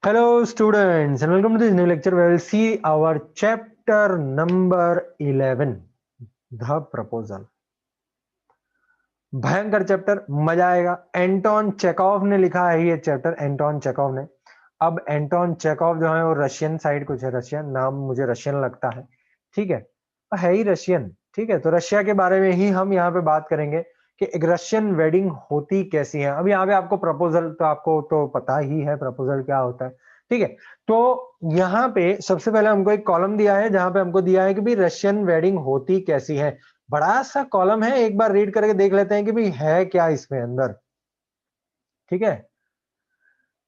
Hello students and welcome to this new lecture where we'll see our chapter number 11, The Proposal. भयंकर chapter, मजा आएगा। Anton Chekhov ने लिखा है ये चैप्टर, एंटोन चेकोव ने। अब एंटोन चेकोव जो है वो रशियन साइड कुछ है, रशियन नाम मुझे रशियन लगता है, ठीक है ही रशियन, ठीक है। तो रशिया के बारे में ही हम यहाँ पे बात करेंगे कि एक रशियन वेडिंग होती कैसी है। अब यहाँ पे आपको प्रपोजल तो आपको तो पता ही है प्रपोजल क्या होता है, ठीक है। तो यहाँ पे सबसे पहले हमको एक कॉलम दिया है जहां पे हमको दिया है कि भाई रशियन वेडिंग होती कैसी है। बड़ा सा कॉलम है, एक बार रीड करके देख लेते हैं कि भाई है क्या इसमें अंदर, ठीक है।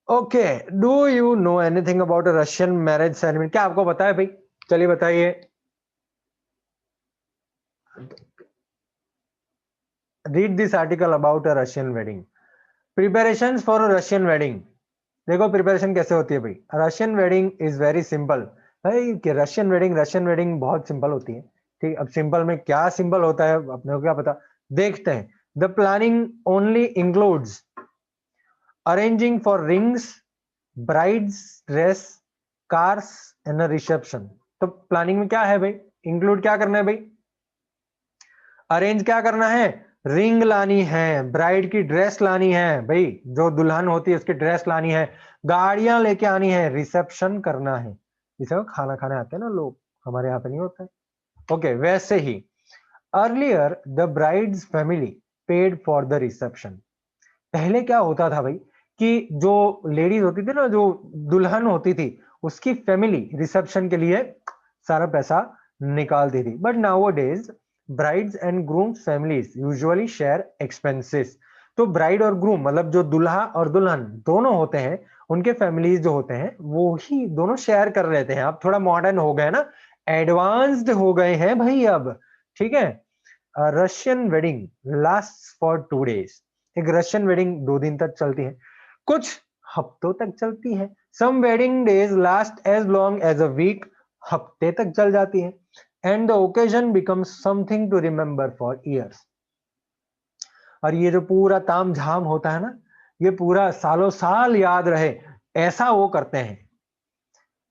Okay, do you know anything about a Russian marriage ceremony? क्या आपको पता है भाई? चलिए बताइए। Read this article about a Russian wedding. Preparations for a Russian wedding. देखो प्रिपरेशन कैसे होती है भाई। Russian wedding is very simple. भाई कि रशियन वेडिंग बहुत सिंपल होती है, ठीक। अब सिंपल में क्या सिंपल होता है अपने को क्या पता, देखते हैं। The planning only includes arranging for rings, brides dress, cars and reception. तो प्लानिंग में क्या है भाई, इंक्लूड क्या करना है भाई, अरेंज क्या करना है, रिंग लानी है, ब्राइड की ड्रेस लानी है भाई, जो दुल्हन होती है उसकी ड्रेस लानी है, गाड़ियां लेके आनी है, रिसेप्शन करना है। इसे खाना खाने आते हैं ना लोग, हमारे यहाँ पे नहीं होता है। ओके, वैसे ही earlier the bride's family paid for the reception. पहले क्या होता था भाई कि जो लेडीज होती थी ना, जो दुल्हन होती थी, उसकी फैमिली रिसेप्शन के लिए सारा पैसा निकालती थी। But now days brides and grooms families usually share expenses. तो ब्राइड और ग्रूम मतलब जो दुल्हा और दुल्हन दोनों होते हैं, उनके फैमिलीज जो होते हैं वो ही दोनों शेयर कर लेते हैं। अब थोड़ा मॉडर्न हो गए ना, एडवांस्ड हो गए हैं भाई अब, ठीक है। Russian wedding last for 2 days। एक रशियन वेडिंग 2 दिन तक चलती है, कुछ हफ्तों तक चलती है। Some wedding days last as long as a week, हफ्ते तक चल जाती है। And the occasion becomes something to remember for years. और ये जो पूरा ताम झाम होता है ना, ये पूरा सालों साल याद रहे, ऐसा वो करते हैं।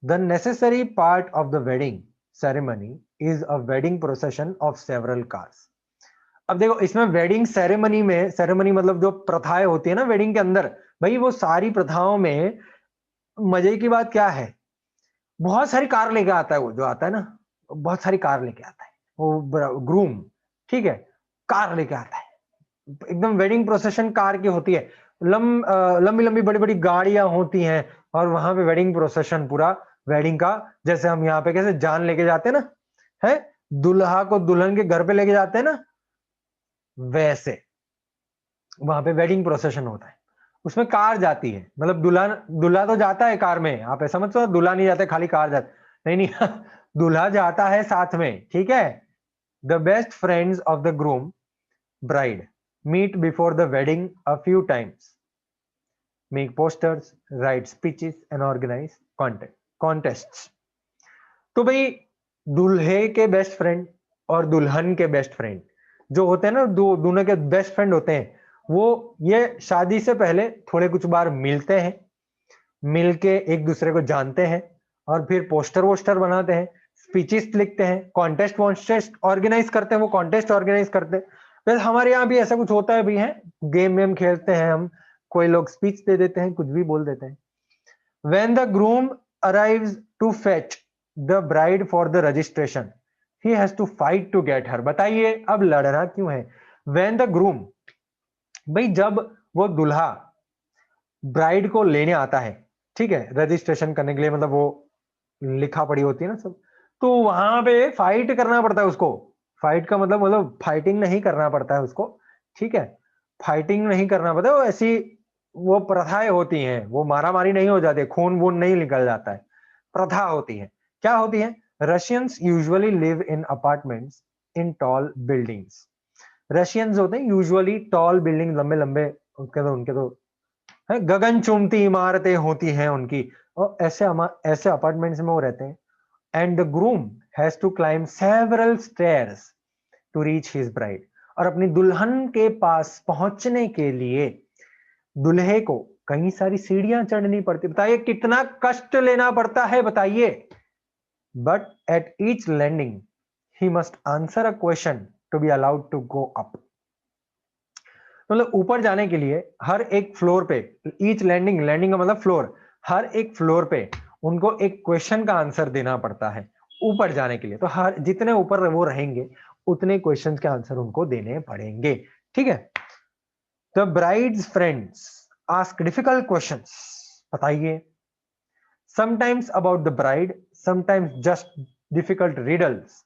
The necessary part of the wedding ceremony is a wedding procession of several cars. अब देखो इसमें वेडिंग सेरेमनी में, सेरेमनी मतलब जो प्रथाएं होती है ना वेडिंग के अंदर, भाई वो सारी प्रथाओं में मजे की बात क्या है, बहुत सारी कार लेके आता है। वो जो आता है ना, बहुत सारी कार लेके आता है वो ग्रूम, ठीक है। कार लेके आता है, एकदम वेडिंग प्रोसेशन कार की होती है। लंबी लंबी बड़ी बड़ी गाड़ियां होती हैं और वहां पे वेडिंग प्रोसेशन पूरा वेडिंग का, जैसे हम यहाँ पे कैसे जान लेके जाते हैं ना, है दुल्हा को दुल्हन के घर पे लेके जाते हैं ना, वैसे वहां पे वेडिंग प्रोसेशन होता है। उसमें कार जाती है, मतलब दूल्हा तो जाता है कार में, आप ऐसा मत सोचो दूल्हा नहीं जाता खाली कार जाता, नहीं नहीं दूल्हा जाता है साथ में, ठीक है। The best friends of the groom bride meet before the wedding a few times, make posters, write speeches and organise contests. तो भाई दूल्हे के बेस्ट फ्रेंड और दुल्हन के बेस्ट फ्रेंड जो होते हैं ना, दोनों के बेस्ट फ्रेंड होते हैं, वो ये शादी से पहले थोड़े कुछ बार मिलते हैं, मिलके एक दूसरे को जानते हैं और फिर पोस्टर वोस्टर बनाते हैं, स्पीचेस लिखते हैं, कॉन्टेस्ट वॉन्टेस्ट ऑर्गेनाइज करते हैं, वो कॉन्टेस्ट ऑर्गेनाइज करते हैं। फिर हमारे यहाँ भी ऐसा कुछ होता है भी है, गेम वेम खेलते हैं हम, कोई लोग स्पीच दे देते हैं, कुछ भी बोल देते हैं। When the groom arrives to fetch the bride for the registration, he has to fight to get her। बताइए अब लड़ना क्यों है। When the groom, भाई जब वो दुल्हा ब्राइड को लेने आता है, ठीक है, रजिस्ट्रेशन करने के लिए, मतलब वो लिखा पड़ी होती है ना सब, तो वहां पे फाइट करना पड़ता है उसको। फाइट का मतलब फाइटिंग नहीं करना पड़ता है उसको, ठीक है। फाइटिंग नहीं करना पड़ता, वो ऐसी वो प्रथाएं होती हैं, वो मारा मारी नहीं हो जाती, खून वून नहीं निकल जाता है, प्रथा होती है। क्या होती है, Russians usually live in apartments in tall buildings. Russians होते हैं यूजुअली टॉल बिल्डिंग, लंबे लंबे, उनके तो है, गगन चुंबती इमारतें होती हैं उनकी, और ऐसे अपार्टमेंट्स में वो रहते हैं। And the groom has to climb several stairs to reach his bride. और अपनी दुल्हन के पास पहुंचने के लिए दूल्हे को कई सारी सीढ़ियां चढ़नी पड़ती, बताइए कितना कष्ट लेना पड़ता है, बताइए। But at each landing he must answer a question to be allowed to go up. मतलब ऊपर जाने के लिए हर एक फ्लोर पे, ईच लैंडिंग, लैंडिंग का मतलब फ्लोर, हर एक फ्लोर पे उनको एक क्वेश्चन का आंसर देना पड़ता है ऊपर जाने के लिए। तो हर जितने ऊपर वो रहेंगे उतने क्वेश्चन के आंसर उनको देने पड़ेंगे, ठीक है। The bride's friends ask difficult questions, बताइए। Sometimes about the bride, sometimes just difficult riddles,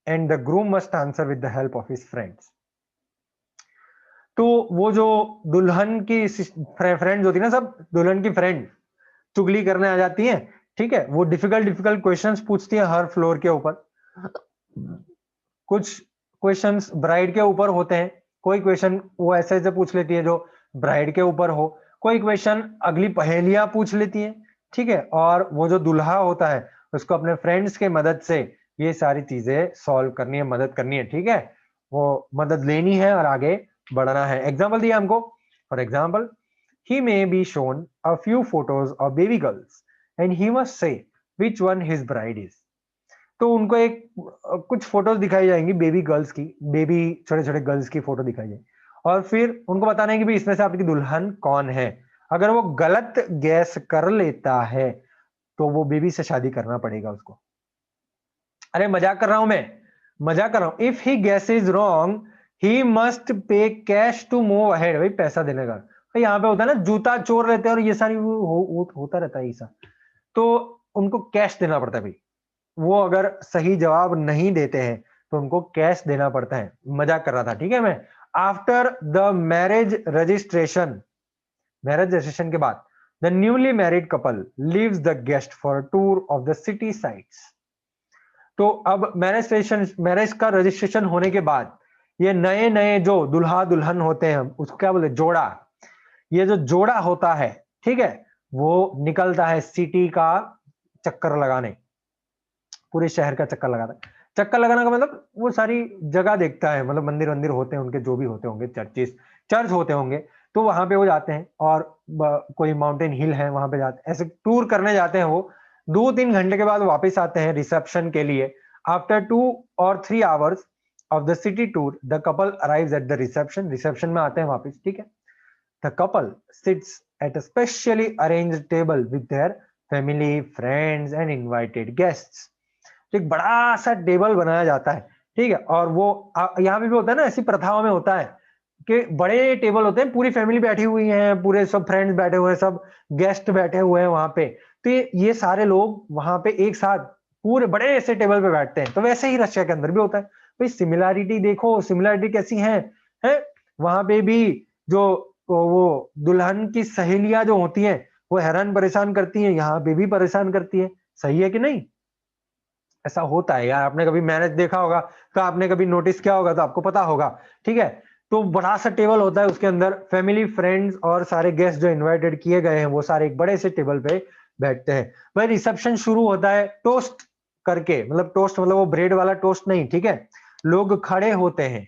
and the groom must answer with the help of his friends. तो वो जो दुल्हन की फ्रेंड्स होती है ना, सब दुल्हन की फ्रेंड चुगली करने आ जाती हैं, ठीक है। वो डिफिकल्ट डिफिकल्ट क्वेश्चंस पूछती हैं हर फ्लोर के ऊपर। कुछ क्वेश्चंस ब्राइड के ऊपर होते हैं, कोई क्वेश्चन वो ऐसे ऐसे पूछ लेती है जो ब्राइड के ऊपर हो, कोई क्वेश्चन अगली पहेलियां पूछ लेती है, ठीक है। और वो जो दुल्हा होता है उसको अपने फ्रेंड्स के मदद से ये सारी चीजें सॉल्व करनी है, मदद करनी है, ठीक है। वो मदद लेनी है और आगे बढ़ना है। एग्जाम्पल दिया हमको, for example, he may be shown a few photos of baby girls and he must say which one his bride is। तो उनको एक कुछ फोटोज दिखाई जाएंगी बेबी गर्ल्स की, बेबी छोटे छोटे गर्ल्स की फोटो दिखाई जाएगी, और फिर उनको बताना है कि भाई इसमें से आपकी दुल्हन कौन है। अगर वो गलत गैस कर लेता है तो वो बेबी से शादी करना पड़ेगा उसको। अरे मजाक कर रहा हूं मैं, मजाक कर रहा हूं। If he guess is wrong he must pay cash to move ahead, भाई पैसा देने का। भाई यहाँ पे होता है ना जूता चोर रहते हैं और ये सारी होता रहता है ऐसा, तो उनको कैश देना पड़ता है भाई। वो अगर सही जवाब नहीं देते हैं तो उनको कैश देना पड़ता है। मजाक कर रहा था, ठीक है मैं। आफ्टर द मैरिज रजिस्ट्रेशन के बाद the newly married couple leaves the guest for tour of the city sites. तो अब मैरिज का रजिस्ट्रेशन होने के बाद ये नए नए जो दुल्हा दुल्हन होते हैं, उसको क्या बोलते हैं, जोड़ा। ये जो जोड़ा होता है, ठीक है, वो निकलता है सिटी का चक्कर लगाने, पूरे शहर का चक्कर लगाता है। चक्कर लगाने का मतलब वो सारी जगह देखता है, मतलब मंदिर वंदिर होते हैं उनके, जो भी होते होंगे, चर्च होते होंगे, तो वहां पे वो जाते हैं। और कोई माउंटेन हिल है वहां पे जाते हैं, ऐसे टूर करने जाते हैं वो। 2-3 घंटे के बाद वापस आते हैं रिसेप्शन के लिए। After 2 or 3 hours of the city tour the couple arrives at the reception, reception में आते हैं वापस, ठीक है। The couple seats at a specially arranged table with their family, friends and invited guests. तो एक बड़ा सा टेबल बनाया जाता है, ठीक है। और वो यहाँ पे भी होता है ना, ऐसी प्रथाओं में होता है कि बड़े टेबल होते हैं, पूरी फैमिली बैठी हुई है, पूरे सब फ्रेंड्स बैठे हुए हैं, सब गेस्ट बैठे हुए हैं वहां पे। तो ये सारे लोग वहां पे एक साथ पूरे बड़े ऐसे टेबल पे बैठते हैं। तो वैसे ही रशिया के अंदर भी होता है भाई। सिमिलैरिटी देखो, सिमिलैरिटी कैसी है वहां पे भी जो वो दुल्हन की सहेलियां जो होती हैं वो हैरान परेशान करती हैं, यहाँ पे भी परेशान करती है। सही है कि नहीं? ऐसा होता है यार, आपने कभी मैरिज देखा होगा तो आपने कभी नोटिस किया होगा तो आपको पता होगा, ठीक है। तो बड़ा सा टेबल होता है, उसके अंदर फैमिली, फ्रेंड्स और सारे गेस्ट जो इनवाइटेड किए गए हैं वो सारे एक बड़े से टेबल पे बैठते हैं। भाई रिसेप्शन शुरू होता है टोस्ट करके, मतलब टोस्ट मतलब वो ब्रेड वाला टोस्ट नहीं, ठीक है। लोग खड़े होते हैं,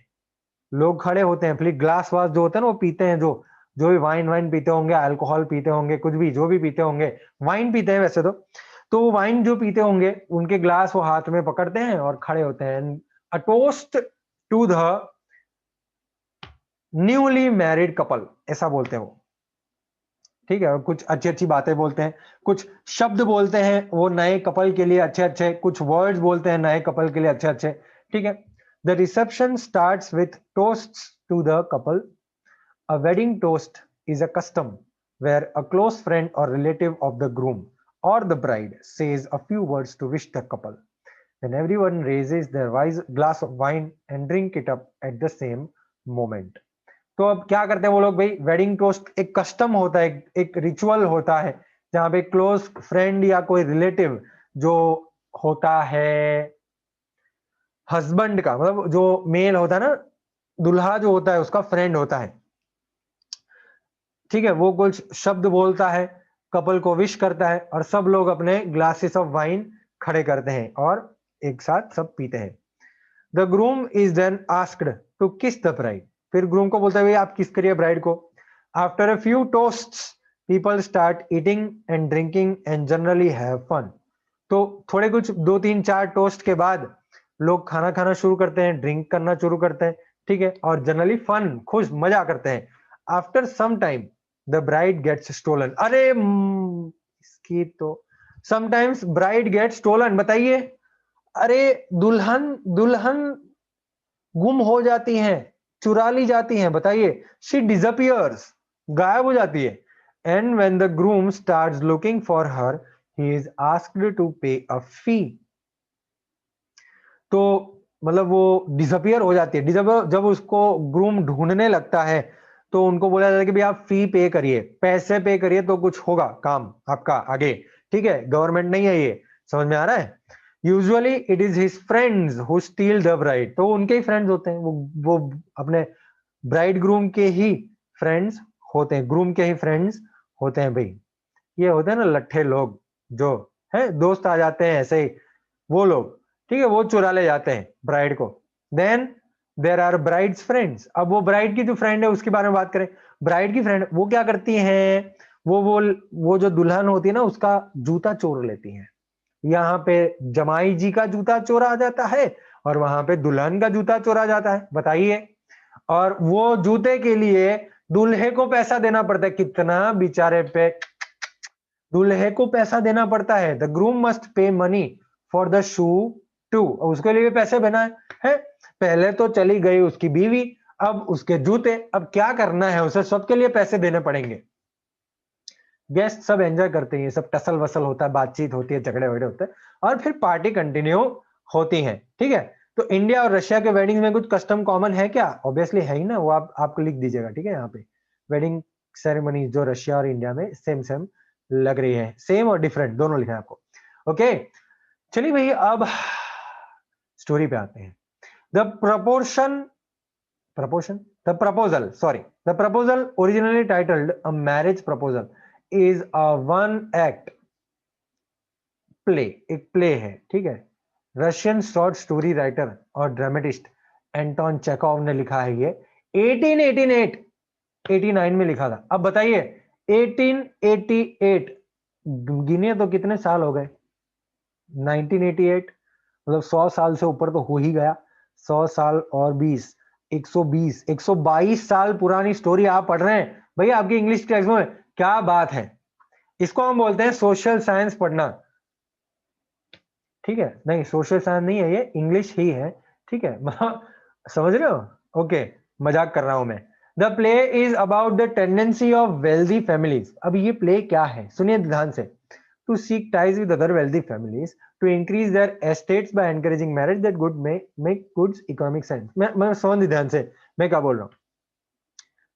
लोग खड़े होते हैं, फिर ग्लास वास जो होते हैं ना वो पीते हैं, जो जो भी वाइन वाइन पीते होंगे, अल्कोहल पीते होंगे, कुछ भी जो भी पीते होंगे, वाइन पीते हैं वैसे तो वो वाइन जो पीते होंगे उनके ग्लास वो हाथ में पकड़ते हैं और खड़े होते हैं। A toast to the newly married couple, ऐसा बोलते हैं वो, ठीक है। और कुछ अच्छी अच्छी बातें बोलते हैं, कुछ शब्द बोलते हैं वो नए कपल के लिए अच्छे अच्छे, कुछ वर्ड्स बोलते हैं नए कपल के लिए अच्छे अच्छे, ठीक है। The reception starts with toasts to the couple. A wedding toast is a custom where a close friend or relative of the groom or the bride says a few words to wish the couple. Then everyone raises their glass of wine and drink it up at the same moment. तो अब क्या करते हैं वो लोग भाई, wedding toast एक custom होता है, एक रिचुअल होता है जहां पे क्लोज फ्रेंड या कोई रिलेटिव जो होता है हस्बैंड का, मतलब जो मेल होता है ना, दुल्हा जो होता है उसका फ्रेंड होता है, ठीक है। वो कुछ शब्द बोलता है, कपल को विश करता है और सब लोग अपने ग्लासेस ऑफ वाइन खड़े करते हैं और एक साथ सब पीते हैं। The groom is then asked to kiss the bride, फिर ग्रूम को बोलता है भाई आप किस करिए ब्राइड को। After a few toasts people start eating and drinking and generally have fun. तो थोड़े कुछ 2 3 4 टोस्ट के बाद लोग खाना खाना शुरू करते हैं, ड्रिंक करना शुरू करते हैं, ठीक है, और जनरली फन, खुश, मजा करते हैं। After some time the bride gets stolen. अरे इसकी तो समटाइम्स ब्राइड गेट्स स्टोलन, बताइए। अरे दुल्हन दुल्हन गुम हो जाती हैं, चुरा ली जाती हैं, बताइए। शी डिसअपियर्स, गायब हो जाती है। And when the groom starts looking for her he is asked to pay a फी। तो मतलब वो डिसअपियर हो जाती है। डिसअपियर जब उसको ग्रूम ढूंढने लगता है तो उनको बोला जाता है कि भाई आप फी पे करिए, पैसे पे करिए तो कुछ होगा काम आपका आगे, ठीक है, गवर्नमेंट नहीं है ये, समझ में आ रहा है। Usually it is his friends who steel the bride. तो उनके ही फ्रेंड्स होते हैं, वो अपने ब्राइड ग्रूम के ही फ्रेंड्स होते हैं, ग्रूम के ही फ्रेंड्स होते हैं भाई। ये होते हैं ना लट्ठे लोग, जो है दोस्त आ जाते हैं ऐसे ही, वो लोग, ठीक है, वो चुरा ले जाते हैं ब्राइड को। Then there are bride's friends. अब वो ब्राइड की जो फ्रेंड है उसके बारे में बात करें। ब्राइड की फ्रेंड वो क्या करती हैं, वो जो दुल्हन होती है ना उसका जूता चोर लेती हैं। यहाँ पे जमाई जी का जूता चोरा जाता है और वहां पे दुल्हन का जूता चोरा जाता है, बताइए। और वो जूते के लिए दूल्हे को पैसा देना पड़ता है, कितना बेचारे पे दूल्हे को पैसा देना पड़ता है। The groom must pay money for the shoe too, उसके लिए पैसे बना है। पहले तो चली गई उसकी बीवी, अब उसके जूते, अब क्या करना है उसे, सबके लिए पैसे देने पड़ेंगे। गेस्ट सब एंजॉय करते हैं, सब टसल वसल होता है, बातचीत होती है, झगड़े वगड़े होते हैं और फिर पार्टी कंटिन्यू होती है, ठीक है। तो इंडिया और रशिया के वेडिंग में कुछ कस्टम कॉमन है क्या? ऑब्वियसली है ही ना, वो आपको लिख दीजिएगा, ठीक है। यहाँ पे वेडिंग सेरेमनी जो रशिया और इंडिया में सेम सेम लग रही है, सेम और डिफरेंट दोनों लिखा है आपको, ओके। चलिए भाई अब स्टोरी पे आते हैं। The proposal, sorry, the proposal originally titled a marriage proposal is a one act play, एक प्ले है, ठीक है। रशियन शॉर्ट स्टोरी राइटर और ड्रामेटिस्ट एंटोन चेकोव ने लिखा है ये 1889 में लिखा था। अब बताइए 1888 गिने तो कितने साल हो गए? 1988 मतलब 100 साल से ऊपर तो हो ही गया। 100 साल और 20, 120, 122 साल पुरानी स्टोरी आप पढ़ रहे हैं भैया आपकी इंग्लिश टेक्स्ट में, क्या बात है। इसको हम बोलते हैं सोशल साइंस पढ़ना, ठीक है। नहीं सोशल साइंस नहीं है, ये इंग्लिश ही है, ठीक है। समझ रहे हो? ओके, मजाक कर रहा हूं मैं। The play is about the tendency of wealthy families. अब ये प्ले क्या है सुनिए ध्यान से। To seek ties with other wealthy families to increase their estates by encouraging marriage that good make goods economic sense. मैं समझ ध्यान से मैं क्या बोल रहा हूं।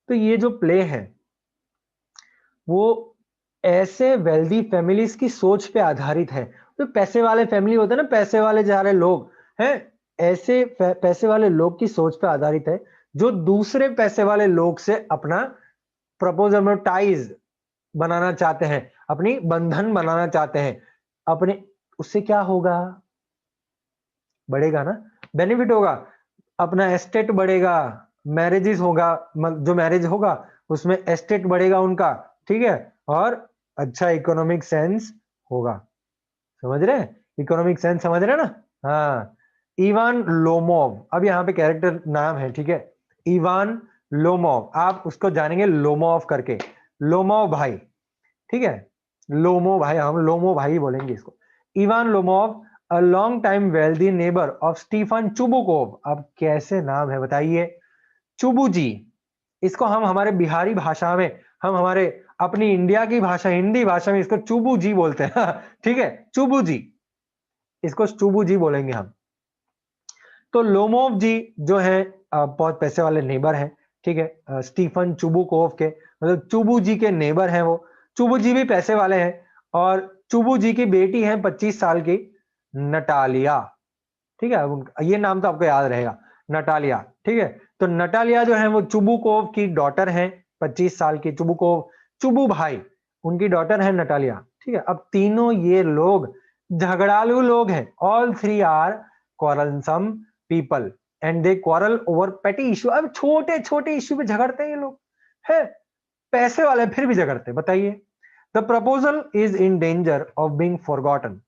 तो ये जो प्ले है वो ऐसे वेल्दी फैमिलीज की सोच पे आधारित है। तो पैसे वाले फैमिली होते हैं ना, पैसे वाले सारे लोग हैं, ऐसे पैसे वाले लोग की सोच पे आधारित है जो दूसरे पैसे वाले लोग से अपना प्रपोजल में टाइज बनाना चाहते हैं, अपनी बंधन बनाना चाहते हैं अपने। उससे क्या होगा? बढ़ेगा ना, बेनिफिट होगा, अपना एस्टेट बढ़ेगा, मैरिजेस होगा, जो मैरिज होगा उसमें एस्टेट बढ़ेगा उनका, ठीक है, और अच्छा इकोनॉमिक सेंस होगा। समझ रहे हैं? इकोनॉमिक सेंस समझ रहे हैं ना? हाँ, इवान लोमोव, अब यहाँ पे कैरेक्टर नाम है, ठीक है, इवान लोमोव, आप उसको जानेंगे लोमोव करके, लोमोव भाई, ठीक है, लोमो भाई, हम लोमो भाई बोलेंगे इसको। Ivan Lomov a long time wealthy neighbour of Stephen Chubukov. अब कैसे नाम है बताइए, चुबू जी। इसको हम हमारे बिहारी भाषा में, हम हमारे अपनी इंडिया की भाषा हिंदी भाषा में इसको चुबू जी बोलते हैं ठीक है, चुबू जी, इसको चुबू जी बोलेंगे हम। तो लोमोव जी जो है बहुत पैसे वाले नेबर हैं, ठीक है, स्टीफन चुबुकोव के, मतलब चुबू जी के नेबर हैं वो। चुबू जी भी पैसे वाले हैं और चुबू जी की बेटी है 25 साल की नटालिया, ठीक है, ये नाम तो आपको याद रहेगा, नटालिया, ठीक है। तो नटालिया जो है वो चुबुकोव की डॉटर है, 25 साल की, चुबुकोव, चुबू भाई, उनकी डॉटर है नटालिया, ठीक है। अब तीनों ये लोग झगड़ालू लोग हैं, all three are quarrelsome people and they quarrel over petty issue. अब छोटे छोटे इश्यू पे झगड़ते हैं ये लोग, है, पैसे वाले फिर भी झगड़ते, बताइए। The proposal is in danger of being forgotten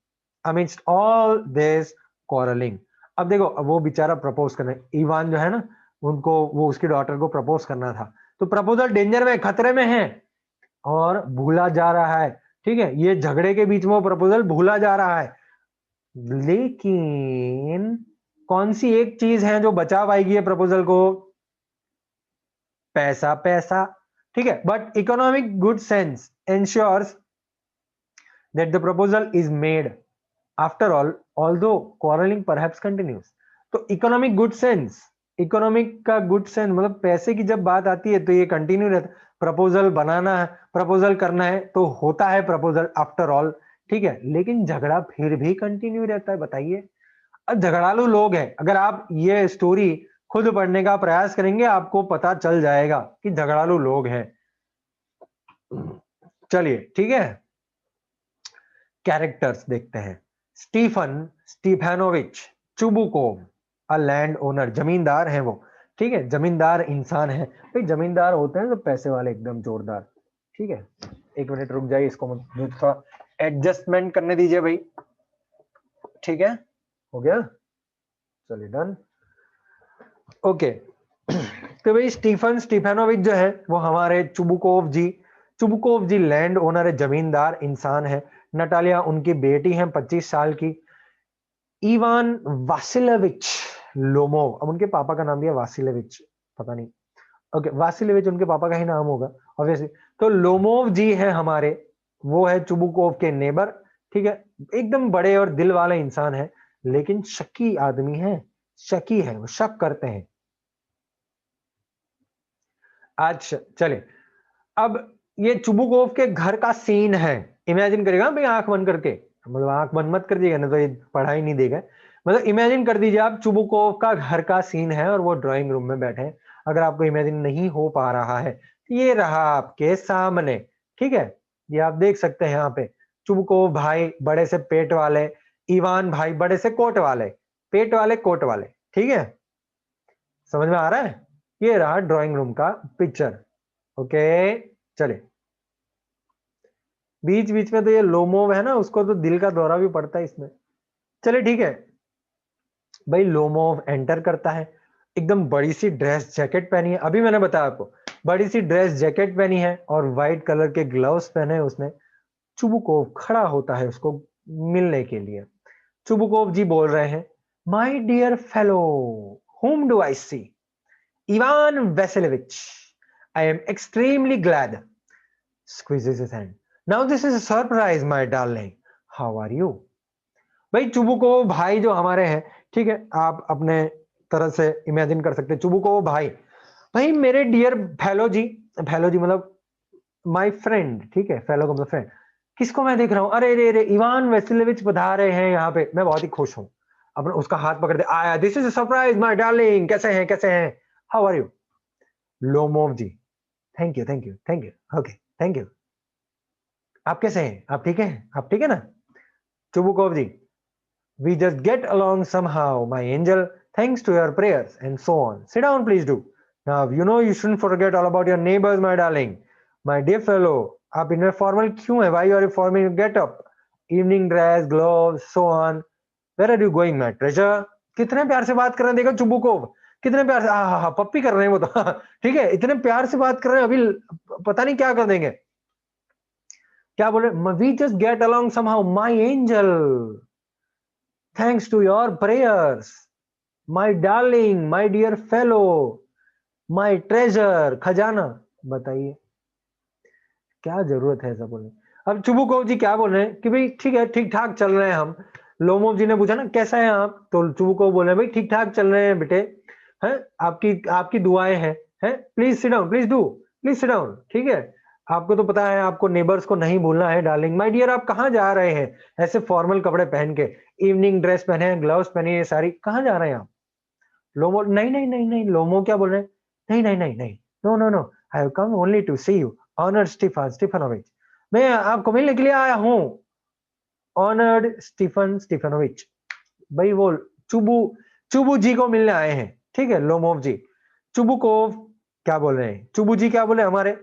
amidst all this quarrelling. अब देखो, अब वो बेचारा प्रपोज करने, इवान जो है ना, उनको वो उसकी डॉटर को प्रपोज करना था, तो प्रपोजल डेंजर में, खतरे में है और भूला जा रहा है। ठीक है, ये झगड़े के बीच में वो प्रपोजल भूला जा रहा है, लेकिन कौन सी एक चीज है जो बचा पाएगी ये प्रपोजल को? पैसा, पैसा। ठीक है, but economic good sense ensures that the proposal is made after all although quarrelling perhaps continues. तो इकोनॉमिक गुड सेंस, इकोनॉमिक का गुड सेंस मतलब पैसे की जब बात आती है तो ये कंटिन्यू रहता है। प्रपोजल बनाना है, प्रपोजल करना है तो होता है प्रपोजल आफ्टर ऑल। ठीक है, लेकिन झगड़ा फिर भी कंटिन्यू रहता है, बताइए। अब झगड़ालू लोग हैं, अगर आप ये स्टोरी खुद पढ़ने का प्रयास करेंगे आपको पता चल जाएगा कि झगड़ालू लोग हैं। चलिए ठीक है, कैरेक्टर्स देखते हैं। Stephen Stefanovich Chubukov, a landowner, जमींदार हैं वो। ठीक है, जमींदार इंसान है भाई, जमींदार होते हैं तो पैसे वाले एकदम जोरदार। ठीक है, एक मिनट रुक जाइए, इसको मुझे थोड़ा एडजस्टमेंट करने दीजिए भाई। ठीक है, हो गया, चलिए डन। ओके, तो भाई स्टीफन स्टीफानोविच जो है वो हमारे चुबुकोव जी लैंड ओनर है, जमींदार इंसान है। नटालिया उनकी बेटी है 25 साल की। इवान वासिलेविच लोमोव, अब उनके पापा का नाम दिया वासिलेविच, पता नहीं, ओके वासिलेविच उनके पापा का ही नाम होगा ऑब्वियसली। तो लोमोव जी है हमारे, वो है चुबुकोव के नेबर। ठीक है, एकदम बड़े और दिल वाले इंसान है, लेकिन शकी आदमी है, शकी है, वो शक करते हैं। आज चले, अब ये चुबुकोव के घर का सीन है, इमेजिन करेगा भाई आंख बंद करके, मतलब आंख बंद मत कर दिएगा ना तो ये पढ़ाई नहीं देगा। मतलब इमेजिन कर दीजिए आप चुबुकोव का घर का सीन है और वो ड्राइंग रूम में बैठे हैं। अगर आपको इमेजिन नहीं हो पा रहा है तो ये रहा आपके सामने। ठीक है, ये आप देख सकते हैं यहाँ पे, चुबुकोव भाई बड़े से पेट वाले, इवान भाई बड़े से कोट वाले, पेट वाले कोट वाले। ठीक है, समझ में आ रहा है? ये रहा ड्राइंग रूम का पिक्चर। ओके, चले, बीच बीच में तो ये लोमोव है ना, उसको तो दिल का दौरा भी पड़ता है इसमें। चले ठीक है भाई, लोमोव एंटर करता है, एकदम बड़ी सी ड्रेस जैकेट पहनी है, अभी मैंने बताया आपको, बड़ी सी ड्रेस जैकेट पहनी है और व्हाइट कलर के ग्लव्स पहने हैं उसने। चुबुकोव खड़ा होता है उसको मिलने के लिए। चुबुकोव जी बोल रहे हैं, my dear fellow, whom do I see? Ivan Vasilevich. I am extremely glad. Squeezes his hand. Now this is a surprise, my darling. How are you? भाई चुबुकोव भाई जो हमारे हैं, ठीक है, आप अपने तरह से इमेजिन कर सकते हैं। चुबुकोव भाई, भाई मेरे डियर फेलो जी मतलब माय फ्रेंड। ठीक है, फेलो का मतलब फ्रेंड। किसको मैं देख रहा हूँ? अरे रे रे, इवान वेसिलेविच पधारे हैं यहाँ पे, मैं बहुत ही खुश हूँ। अपने उसका हाथ पकड़ दे, आया, this is surprise my darling, कैसे हैं कैसे हैं, how are you? Lomov ji, thank you thank you thank you, okay thank you. आप कैसे हैं? आप ठीक हैं? आप ठीक है ना? Chubukov ji, we just get along somehow, my angel, thanks to your prayers, and so on. Sit down, please do. Now, you know you shouldn't forget all about your neighbors, my darling. My dear fellow, आप इनमें formal क्यों है? Why you are forming your get up? Evening dress, gloves, so on. Where are you going, my treasure? कितने प्यार से बात कर रहे हैं, देखो चुबुकोव, कितने प्यार से, हाँ पप्पी कर रहे हैं वो तो ठीक है, इतने प्यार से बात कर रहे हैं, अभी पता नहीं क्या कर देंगे। क्या बोल रहे? We just get along somehow, my angel. Thanks to your prayers, my darling, my dear fellow, my treasure, खजाना। बताइए क्या जरूरत है ऐसा बोलने? अब चुबुकोव जी क्या बोल रहे हैं कि भाई ठीक है, ठीक ठाक चल रहे हैं हम। लोमोव जी ने पूछा ना कैसा है आप, तो चुबुकोव बोल रहे हैं भाई ठीक ठाक चल रहे हैं बेटे, हैं आपकी आपकी दुआएं हैं। Please sit down, please do, please sit down. ठीक है, आपको तो पता है आपको नेबर्स को नहीं भूलना है डार्लिंग। माय डियर, आप कहाँ जा रहे हैं ऐसे फॉर्मल कपड़े पहन के, इवनिंग ड्रेस पहने हैं, ग्लव्स पहने हैं, सारी, कहाँ जा रहे हैं आप? लोमो, नहीं नहीं नहीं नहीं, लोमो क्या बोल रहे हैं? नहीं नहीं नहीं नहीं, no no no, I have come only to see you, honoured Stephen Stefanovich, मैं आपको मिलने के लिए आया हूँ। ऑनर्ड स्टीफन स्टीफानोविच, भाई वो चुबू चुबू जी को मिलने आए हैं। ठीक है, लोमोव जी, चुबुकोव क्या बोल रहे हैं, चुबू जी क्या बोले हमारे?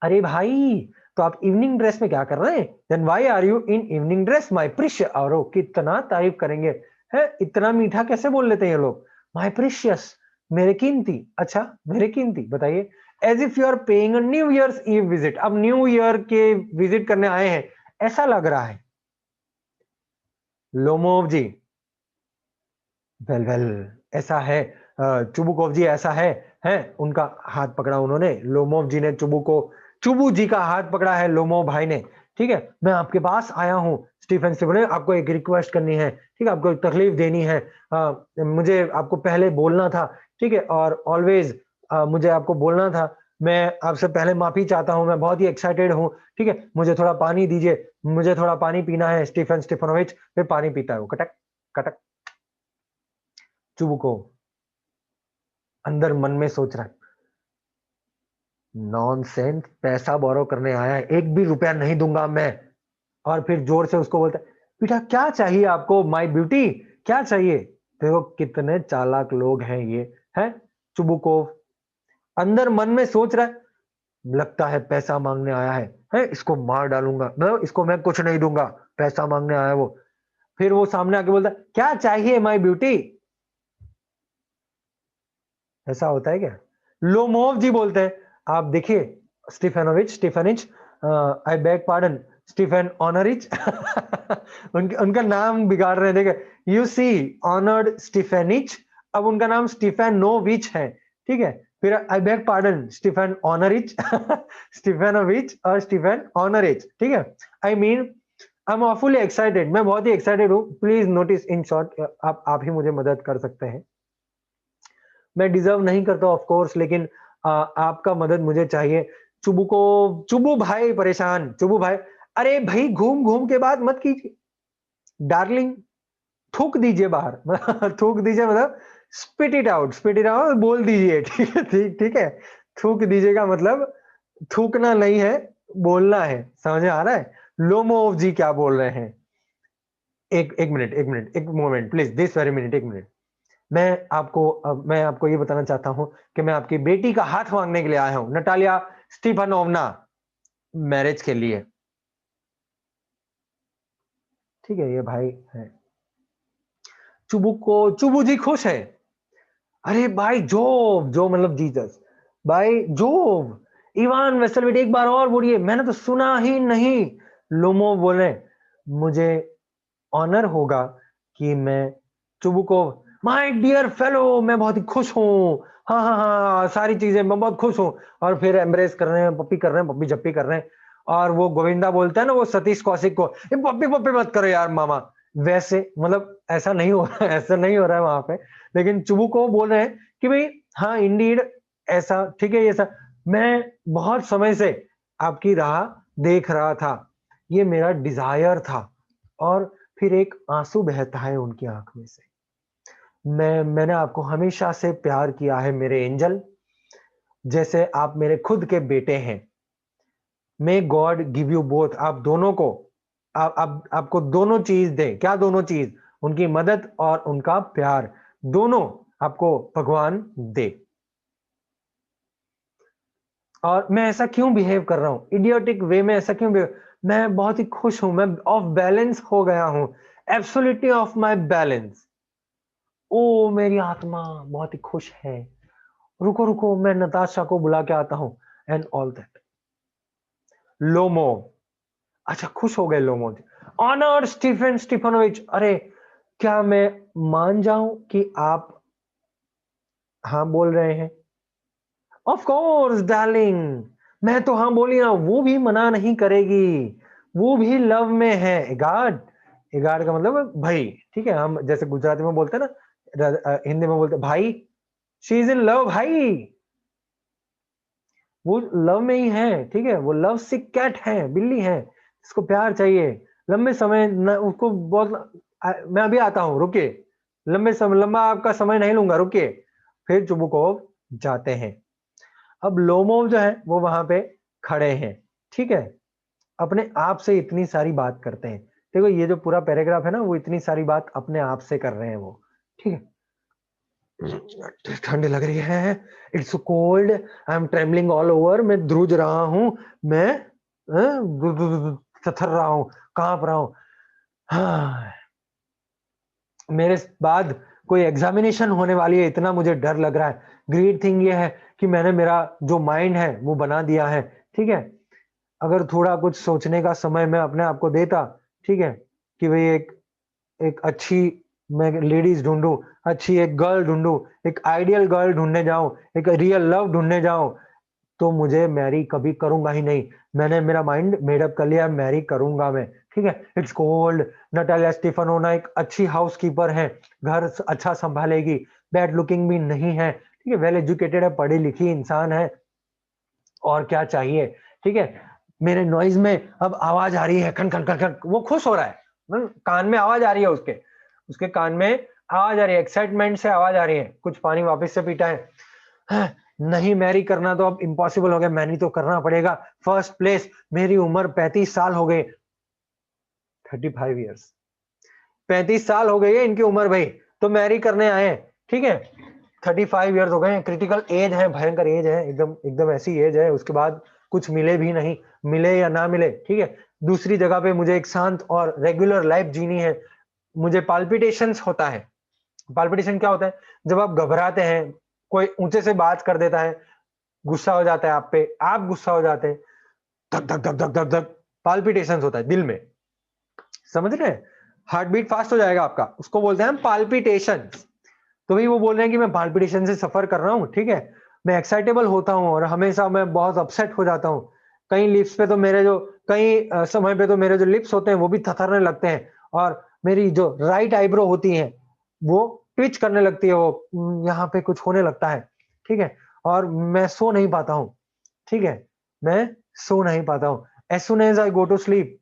अरे भाई, तो आप इवनिंग ड्रेस में क्या कर रहे हैं? Then why are you in evening dress my precious? और वो कितना तारीफ करेंगे, है इतना मीठा कैसे बोल लेते हैं ये लोग? माय प्रीशियस, मेरे कीमती। अच्छा, मेरे कीमती, बताइए। As if you are paying a new year's eve visit, अब न्यू ईयर के विजिट करने आए हैं ऐसा लग रहा है। लोमोव जी, वेल वेल, ऐसा है। चुबुकोव जी ऐसा है उनका हाथ पकड़ा उन्होंने, लोमोव जी ने चुबू जी का हाथ पकड़ा है लोमोव भाई ने। ठीक है, मैं आपके पास आया हूँ स्टीफन स्टीफन, आपको एक रिक्वेस्ट करनी है, ठीक है, आपको एक तकलीफ देनी है। मुझे आपको पहले बोलना था, ठीक है, और ऑलवेज मुझे आपको बोलना था। मैं आपसे पहले माफी चाहता हूँ, मैं बहुत ही एक्साइटेड हूँ। ठीक है, मुझे थोड़ा पानी दीजिए, मुझे थोड़ा पानी पीना है। स्टीफन स्टीफनोविच फिर पानी पीता है वो, कटक कटक। चुबुको अंदर मन में सोच रहा है, नॉनसेंस, पैसा बोरो करने आया है, एक भी रुपया नहीं दूंगा मैं। और फिर जोर से उसको बोलता है, बेटा क्या चाहिए आपको माय ब्यूटी, क्या चाहिए? देखो कितने चालाक लोग हैं ये, है चुबुकोव। अंदर मन में सोच रहा है, लगता है पैसा मांगने आया है इसको मार डालूंगा, मतलब इसको मैं कुछ नहीं दूंगा, पैसा मांगने आया है वो। फिर वो सामने आके बोलता है, क्या चाहिए माय ब्यूटी? ऐसा होता है क्या? लोमोव जी बोलते हैं, आप देखिए स्टीफेनिच, आई बेग पार्डन, स्टीफन ऑनरिच। उनका नाम बिगाड़ रहे हैं, देखिए, यू सी, ऑनर्ड स्टीफेनिच, अब उनका नाम स्टीफेनोविच है। ठीक है, फिर आई बेग पार्डन स्टीफन ऑनरिच, स्टीफेनोविच और स्टीफन ऑनरिच। ठीक है, I mean I am awfully excited, मैं बहुत ही एक्साइटेड हूँ। प्लीज नोटिस इन शॉर्ट, आप ही मुझे मदद कर सकते हैं। मैं डिजर्व नहीं करता ऑफ कोर्स, लेकिन आपका मदद मुझे चाहिए। चुबू भाई परेशान, चुबू भाई, अरे भाई घूम घूम के बात मत कीजिए डार्लिंग, थूक दीजिए बाहर। थूक दीजिए मतलब स्पिट इट आउट, बोल दीजिए। ठीक है, ठीक है, थूक दीजिएगा मतलब थूकना नहीं है, बोलना है, समझ में आ रहा है? लोमोव जी क्या बोल रहे हैं? एक moment please, this very minute, एक मिनट। मैं आपको ये बताना चाहता हूं कि मैं आपकी बेटी का हाथ मांगने के लिए आया हूं, नटालिया स्टीफानोवना, मैरिज के लिए। ठीक है, ये भाई है। चुबू जी खुश है। अरे भाई जो मतलब जीसस, भाई जोव, इवान वेसलविट, एक बार और बोलिए, मैंने तो सुना ही नहीं। लोमो बोले, मुझे ऑनर होगा कि मैं चुबुकोव, माय डियर फेलो, मैं बहुत ही खुश हूँ। हाँ हाँ हाँ, सारी चीजें मैं बहुत खुश हूँ। और फिर एम्ब्रेस कर रहे हैं, पप्पी कर रहे हैं, पप्पी जप्पी कर रहे हैं। और वो गोविंदा बोलता है ना, वो सतीश कौशिक को, ये पप्पी पप्पी मत करो यार मामा। वैसे मतलब ऐसा नहीं हो रहा है, ऐसा नहीं हो रहा है वहां पे। लेकिन चुबुको बोल रहे हैं कि भाई हाँ इंडीड, ऐसा ठीक है, ये ऐसा, मैं बहुत समय से आपकी राह देख रहा था, ये मेरा डिजायर था। और फिर एक आंसू बहता है उनकी आंख में से। मैंने आपको हमेशा से प्यार किया है मेरे एंजल, जैसे आप मेरे खुद के बेटे हैं। May God give you both, आप दोनों को, आपको दोनों चीज दे। क्या दोनों चीज? उनकी मदद और उनका प्यार, दोनों आपको भगवान दे। और मैं ऐसा क्यों बिहेव कर रहा हूं इडियोटिक वे में, ऐसा क्यों बिहेव? मैं बहुत ही खुश हूं, मैं ऑफ बैलेंस हो गया हूं, एब्सोल्युटली ऑफ माय बैलेंस। ओ मेरी आत्मा बहुत ही खुश है। रुको रुको, मैं नताशा को बुला के आता हूँ। And all that. लोमो, अच्छा खुश हो गए लोमो। ऑनर्ड स्टीफन स्टीफनोविच, अरे क्या मैं मान जाऊं कि आप हाँ बोल रहे हैं? ऑफ कोर्स डार्लिंग, मैं तो हाँ बोली ना, वो भी मना नहीं करेगी, वो भी लव में है। एगार्ड, एगार्ड का मतलब भाई। ठीक है, हम जैसे गुजराती में बोलते हैं ना, हिंदी में बोलते हैं भाई, शी इज इन लव भाई, वो लव में ही है। ठीक है, वो लव सिक कैट है, बिल्ली है, इसको प्यार चाहिए। लंबे समय न, उसको बहुत मैं अभी आता हूँ, रुकिए, लंबे समय, लंबा आपका समय नहीं लूंगा, रुकिए। फिर चुबुकोव जाते हैं। अब लोमोव जो है वो वहां पे खड़े हैं। ठीक है, अपने आप से इतनी सारी बात करते हैं। देखो ये जो पूरा पैराग्राफ है ना, वो इतनी सारी बात अपने आप से कर रहे हैं वो। ठीक है, ठंड लग रही है, it's cold, I am trembling all over, मैं ध्रुज रहा हूँ, मैं थथर रहा हूँ, कांप रहा हूँ। हाँ, मेरे बाद कोई एग्जामिनेशन होने वाली है, इतना मुझे डर लग रहा है। ग्रेट थिंग ये है कि मैंने मेरा जो माइंड है वो बना दिया है, ठीक है। अगर थोड़ा कुछ सोचने का समय मैं अपने आप को देता, ठीक है, कि भाई एक एक अच्छी मैं लेडीज ढूंढूं, अच्छी एक गर्ल ढूंढूं, एक आइडियल गर्ल ढूंढने जाऊं, एक रियल लव ढूंढने जाऊं, तो मुझे मैरी कभी करूंगा ही नहीं। मैंने मेरा माइंड मेड अप कर लिया, मैरी करूंगा मैं, ठीक है। It's cold. नटालिया स्टीफानोना एक अच्छी हाउसकीपर है, घर अच्छा संभालेगी, बैड लुकिंग भी नहीं है, ठीक है, वेल एजुकेटेड है, पढ़ी लिखी इंसान है, और क्या चाहिए, ठीक है। मेरे नॉइज में अब आवाज आ रही है, खन खन खन खन, वो खुश हो रहा है, कान में आवाज आ रही है, उसके उसके कान में आवाज आ रही है, एक्साइटमेंट से आवाज आ रही है, कुछ पानी वापस से पीटा है। हाँ, नहीं मैरी करना तो अब इम्पॉसिबल हो गया, मैरी तो करना पड़ेगा। फर्स्ट प्लेस, मेरी उम्र 35 साल हो गई, 35 ईयर्स, 35 साल हो गई है इनकी उम्र भाई, तो मैरी करने आए हैं, ठीक है। 35 ईयर्स हो गए हैं, क्रिटिकल एज है, भयंकर एज है, एकदम एकदम ऐसी एज है, उसके बाद कुछ मिले भी नहीं, मिले या ना मिले, ठीक है। दूसरी जगह पे मुझे एक शांत और रेगुलर लाइफ जीनी है। मुझे पाल्पिटेशंस होता है। पाल्पिटेशन क्या होता है? जब आप घबराते हैं, कोई ऊंचे से बात कर देता है, गुस्सा हो जाता है आप पे, आप गुस्सा हो जाते हैं, धक धक धक धक धक धक, पाल्पिटेशंस होता है दिल में, समझ रहे हैं? हार्ट बीट फास्ट हो जाएगा आपका, उसको बोलते हैं हम पाल्पिटेशन। तो भाई वो बोल रहे हैं कि मैं पाल्पिटेशन से सफर कर रहा हूँ, ठीक है। मैं एक्साइटेबल होता हूँ और हमेशा मैं बहुत अपसेट हो जाता हूँ। कई लिप्स पे तो मेरे जो कई समय पे तो मेरे जो लिप्स होते हैं वो भी थथरने लगते हैं, और मेरी जो राइट आईब्रो होती है वो ट्विच करने लगती है, वो यहाँ पे कुछ होने लगता है, ठीक है। और मैं सो नहीं पाता हूँ, ठीक है, मैं सो नहीं पाता हूँ। As soon as I go to sleep,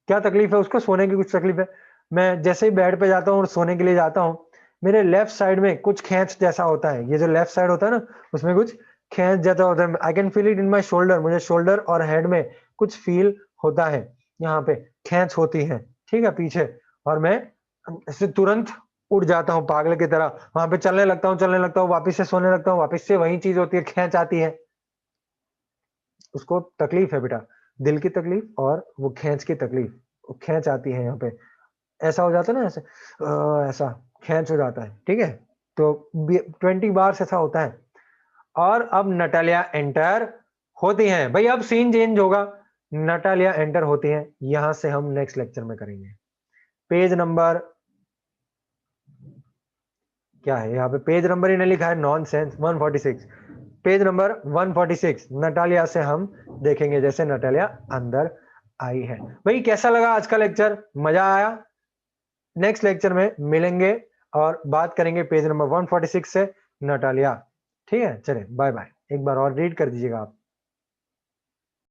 क्या तकलीफ है उसको? सोने की कुछ तकलीफ है। मैं जैसे ही बेड पे जाता हूँ और सोने के लिए जाता हूँ, मेरे लेफ्ट साइड में कुछ खींच जैसा होता है, ये जो लेफ्ट साइड होता है ना, उसमें कुछ खींच जैसा होता है। I can feel it in my shoulder, मुझे शोल्डर और हेड में कुछ फील होता है, यहाँ पे खींच होती है, ठीक है, पीछे। और मैं ऐसे तुरंत उठ जाता हूँ पागल की तरह, वहां पे चलने लगता हूँ, वापिस से सोने लगता हूँ, वापिस से वही चीज होती है, खींच आती है। उसको तकलीफ है बेटा, दिल की तकलीफ और वो खींच की तकलीफ, वो खींच आती है यहाँ पे, ऐसा हो जाता है ना, ऐसे ऐसा खींच हो जाता है, ठीक है। तो 20 बार ऐसा होता है। और अब नटालिया एंटर होती हैं भाई, अब सीन चेंज होगा। नटालिया एंटर होती हैं, यहां से हम नेक्स्ट लेक्चर में करेंगे। पेज नंबर क्या है यहाँ पे? पेज नंबर ही नहीं लिखा है, नॉनसेंस। 146, पेज नंबर 146, नटालिया से हम देखेंगे जैसे नटालिया अंदर आई है। भाई कैसा लगा आज का लेक्चर? मजा आया? नेक्स्ट लेक्चर में मिलेंगे और बात करेंगे पेज नंबर 146 से, नटालिया। ठीक है, चले बाय बाय। एक बार और रीड कर दीजिएगा आप।